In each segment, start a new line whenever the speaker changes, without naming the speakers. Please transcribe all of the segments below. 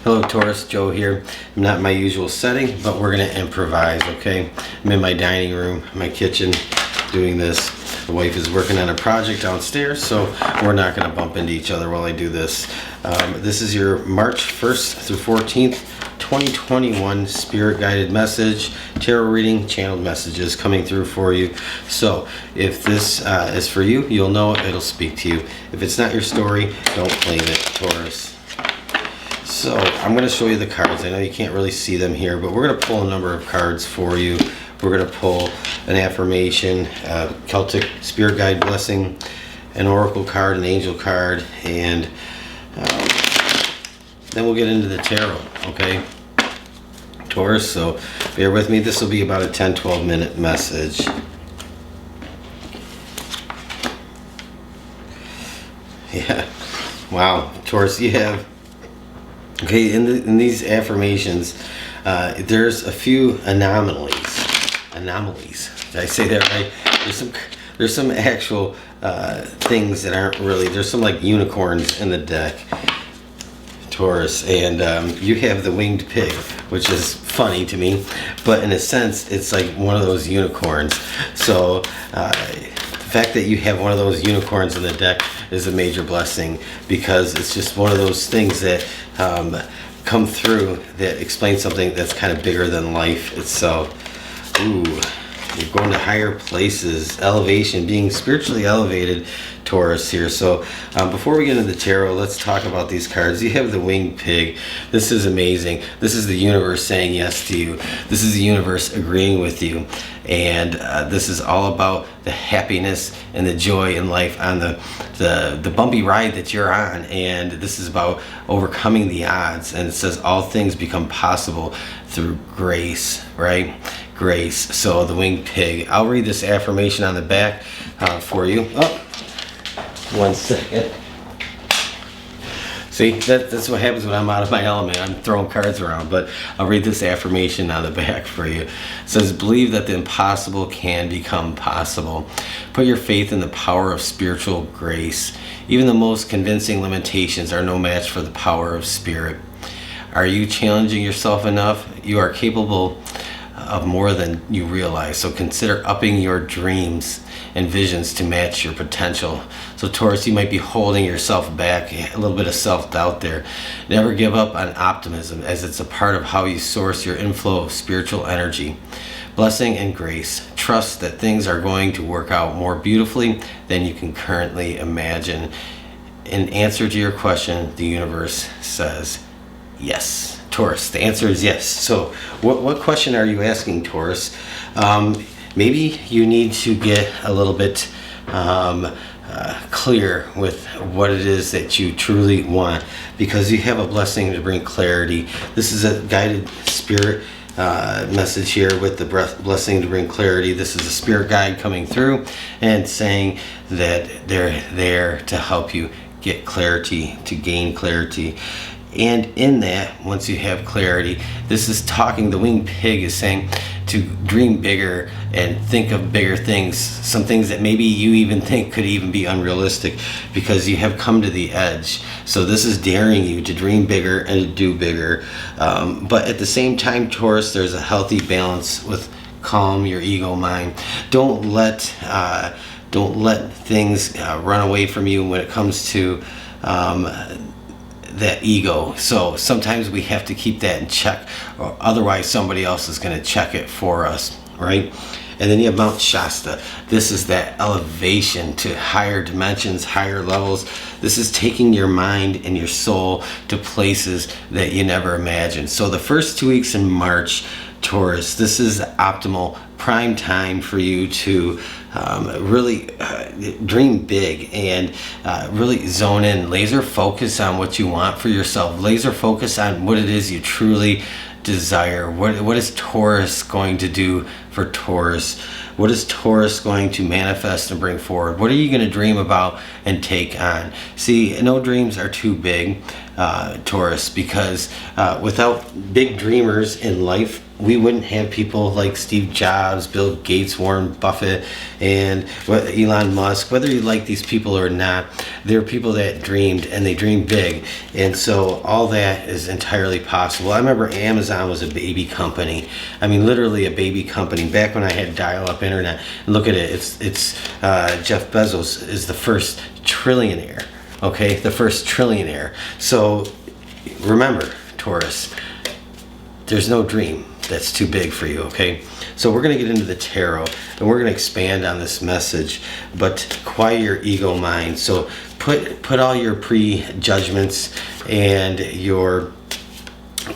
Hello Taurus, Joe here. I'm not in my usual setting, but we're gonna improvise, okay? I'm in my dining room, my kitchen, doing this. The wife is working on a project downstairs, so we're not gonna bump into each other while I do this. This is your March 1st through 14th, 2021 Spirit Guided Message, Tarot reading, channeled messages coming through for you. So if this is for you, you'll know it, it'll speak to you. If it's not your story, don't claim it, Taurus. So I'm going to show you the cards. I know you can't really see them here, but we're going to pull a number of cards for you. We're going to pull an affirmation, Celtic Spirit Guide Blessing, an Oracle card, an Angel card, and then we'll get into the tarot, okay? Taurus, so bear with me. This will be about a 10-12 minute message. Yeah, wow, Taurus, you have... Okay, in these affirmations, there's a few anomalies. Did I say that right? There's some actual things that aren't really. There's some like unicorns in the deck, Taurus, and you have the winged pig, which is funny to me, but in a sense, it's like one of those unicorns. So the fact that you have one of those unicorns in the deck is a major blessing, because it's just one of those things that come through that explain something that's kind of bigger than life itself. Ooh, you're going to higher places, elevation, being spiritually elevated, Taurus here. So before we get into the tarot, let's talk about these cards. You have the winged pig. This is amazing. This is the universe saying yes to you. This is the universe agreeing with you. And this is all about the happiness and the joy in life on the bumpy ride that you're on. And this is about overcoming the odds. And it says all things become possible through grace, right? Grace. So the winged pig. I'll read this affirmation on the back for you. Oh, 1 second. See, that's what happens when I'm out of my element. I'm throwing cards around, but I'll read this affirmation on the back for you. It says, believe that the impossible can become possible. Put your faith in the power of spiritual grace. Even the most convincing limitations are no match for the power of spirit. Are you challenging yourself enough? You are capable of more than you realize. So consider upping your dreams and visions to match your potential. So Taurus, you might be holding yourself back, a little bit of self-doubt there. Never give up on optimism, as it's a part of how you source your inflow of spiritual energy. Blessing and grace. Trust that things are going to work out more beautifully than you can currently imagine. In answer to your question, the universe says yes. Taurus, the answer is yes. So what question are you asking, Taurus? Maybe you need to get a little bit clear with what it is that you truly want, because you have a blessing to bring clarity. This is a guided spirit message here with the blessing to bring clarity. This is a spirit guide coming through and saying that they're there to help you get clarity, to gain clarity. And in that, once you have clarity, this is talking, the winged pig is saying to dream bigger and think of bigger things, some things that maybe you even think could even be unrealistic, because you have come to the edge. So this is daring you to dream bigger and to do bigger. But at the same time, Taurus, there's a healthy balance with calm your ego mind. Don't let things run away from you when it comes to that ego. So sometimes we have to keep that in check, or otherwise somebody else is going to check it for us, right? And then you have Mount Shasta. This is that elevation to higher dimensions, higher levels. This is taking your mind and your soul to places that you never imagined. So the first 2 weeks in March, Taurus, this is optimal prime time for you to really dream big and really zone in, laser focus on what you want for yourself, laser focus on what it is you truly desire. What is Taurus going to do for Taurus? What is Taurus going to manifest and bring forward? What are you going to dream about and take on? See, no dreams are too big, Taurus, because without big dreamers in life, we wouldn't have people like Steve Jobs, Bill Gates, Warren Buffett, and Elon Musk. Whether you like these people or not, they're people that dreamed, and they dreamed big. And so all that is entirely possible. I remember Amazon was a baby company. I mean, literally a baby company. Back when I had dial-up internet. And look at it. It's Jeff Bezos is the first trillionaire. Okay, the first trillionaire. So remember, Taurus, there's no dream that's too big for you, okay? So we're going to get into the tarot, and we're going to expand on this message, but quiet your ego mind. So put all your prejudgments and your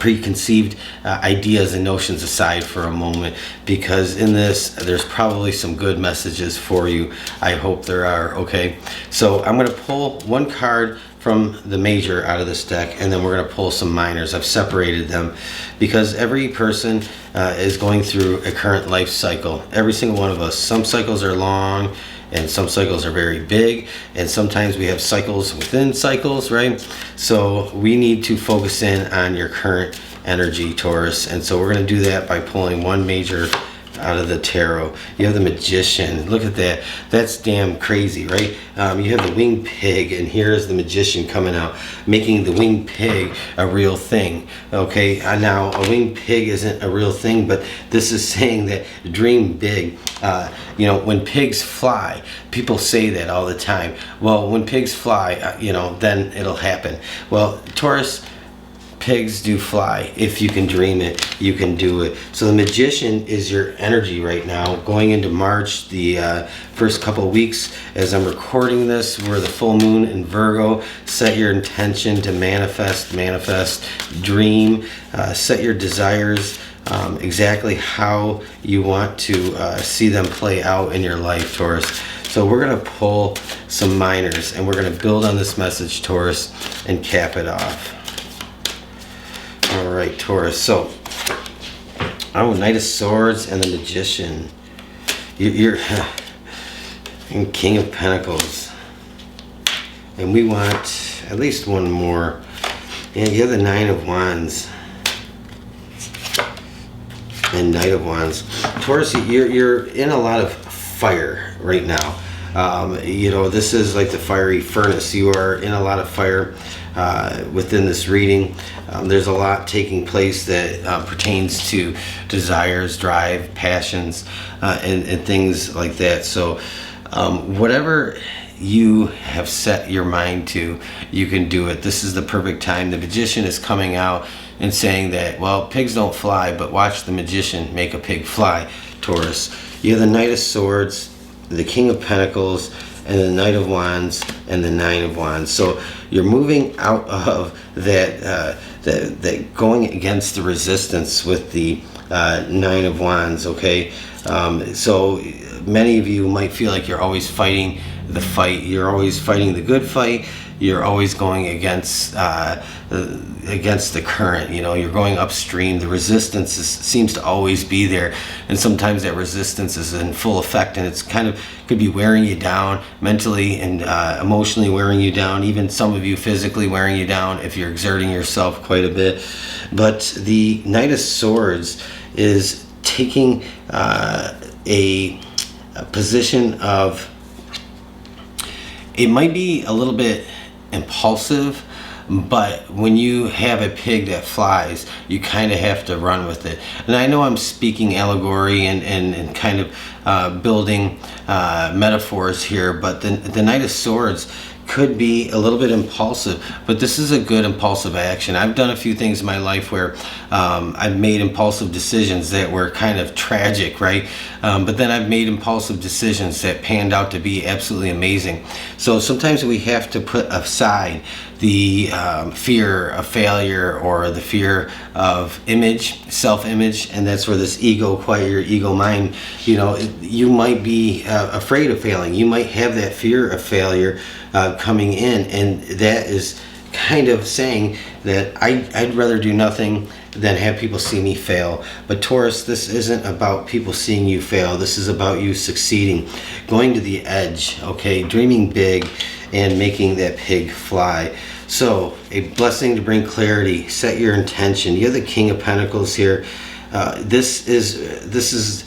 preconceived ideas and notions aside for a moment, because in this there's probably some good messages for you. I hope there are, okay? So I'm going to pull one card from the major out of this deck, and then we're going to pull some minors. I've separated them because every person is going through a current life cycle. Every single one of us. Some cycles are long and some cycles are very big, and sometimes we have cycles within cycles, right? So we need to focus in on your current energy, Taurus, and so we're going to do that by pulling one major out of the tarot. You have the Magician. Look at that. That's damn crazy, right? You have the Winged Pig, and here's the Magician coming out, making the Winged Pig a real thing. Okay, now a Winged Pig isn't a real thing, but this is saying that dream big. You know, when pigs fly, people say that all the time. Well, when pigs fly, you know, then it'll happen. Well, Taurus, pigs do fly. If you can dream it, you can do it. So the Magician is your energy right now, going into March, the first couple weeks. As I'm recording this, we're the full moon in Virgo. Set your intention to manifest, dream, set your desires exactly how you want to see them play out in your life, Taurus. So we're going to pull some minors, and we're going to build on this message, Taurus, and cap it off. All right, Taurus. So, Knight of Swords and the Magician. You're and King of Pentacles, and we want at least one more. And you have the Nine of Wands and Knight of Wands. Taurus, you're in a lot of fire right now. You know, this is like the fiery furnace. You are in a lot of fire within this reading. There's a lot taking place that pertains to desires, drive, passions, and things like that. So whatever you have set your mind to, you can do it. This is the perfect time. The Magician is coming out and saying that, well, pigs don't fly, but watch the Magician make a pig fly, Taurus. You have the Knight of Swords, the King of Pentacles, and the Knight of Wands, and the Nine of Wands. So you're moving out of that, that going against the resistance with the Nine of Wands, okay? So many of you might feel like you're always fighting the fight. You're always fighting the good fight. You're always going against the current. You know, you're going upstream. The resistance seems to always be there, and sometimes that resistance is in full effect, and it's kind of could be wearing you down mentally and emotionally, wearing you down. Even some of you physically wearing you down if you're exerting yourself quite a bit. But the Knight of Swords is taking a position of, it might be a little bit impulsive, but when you have a pig that flies, you kind of have to run with it. And I know I'm speaking allegory and kind of building metaphors here, but the Knight of Swords could be a little bit impulsive, but this is a good impulsive action. I've done a few things in my life where I've made impulsive decisions that were kind of tragic, right? But then I've made impulsive decisions that panned out to be absolutely amazing. So sometimes we have to put aside the fear of failure or the fear of image, self-image, and that's where this ego, quiet your ego mind, you know, you might be afraid of failing. You might have that fear of failure coming in, and that is kind of saying that I'd rather do nothing than have people see me fail. But Taurus, this isn't about people seeing you fail. This is about you succeeding, going to the edge, okay, dreaming big and making that pig fly. So a blessing to bring clarity. Set your intention. You have the King of Pentacles here. this is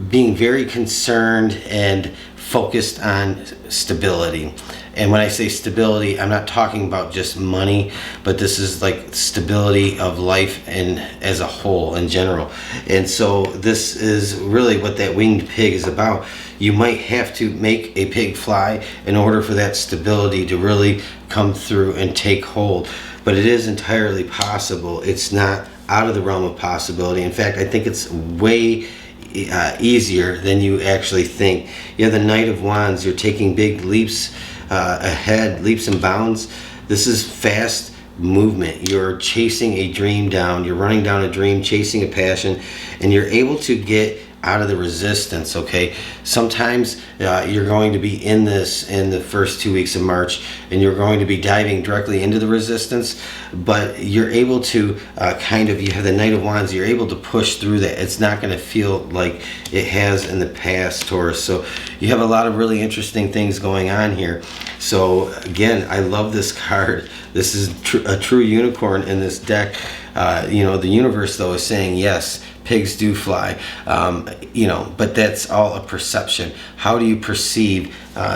being very concerned and focused on stability. And when I say stability, I'm not talking about just money, but this is like stability of life and as a whole in general. And so this is really what that winged pig is about. You might have to make a pig fly in order for that stability to really come through and take hold. But it is entirely possible. It's not out of the realm of possibility. In fact, I think it's way easier than you actually think. You have the Knight of Wands. You're taking big leaps ahead, leaps and bounds. This is fast movement. You're chasing a dream down. You're running down a dream, chasing a passion, and you're able to get out of the resistance. Okay, sometimes you're going to be in this in the first 2 weeks of March, and you're going to be diving directly into the resistance, but you're able to you have the Knight of Wands. You're able to push through that. It's not going to feel like it has in the past, Taurus. So you have a lot of really interesting things going on here. So again, I love this card. This is a true unicorn in this deck. The universe though is saying yes, pigs do fly, but that's all a perception. How do you perceive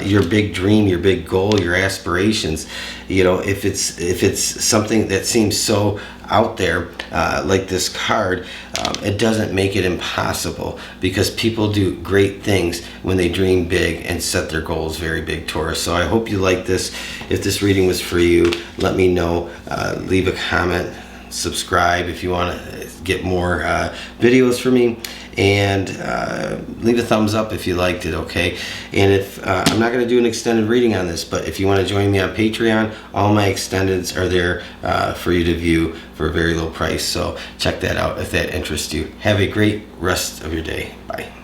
your big dream, your big goal, your aspirations? If it's something that seems so out there, like this card, it doesn't make it impossible, because people do great things when they dream big and set their goals very big, Taurus. So I hope you like this. If this reading was for you, let me know. Leave a comment, subscribe if you want to get more videos from me, and leave a thumbs up if you liked it. Okay, and if I'm not going to do an extended reading on this, but if you want to join me on Patreon, all my extendeds are there for you to view for a very low price. So check that out if that interests you. Have a great rest of your day. Bye.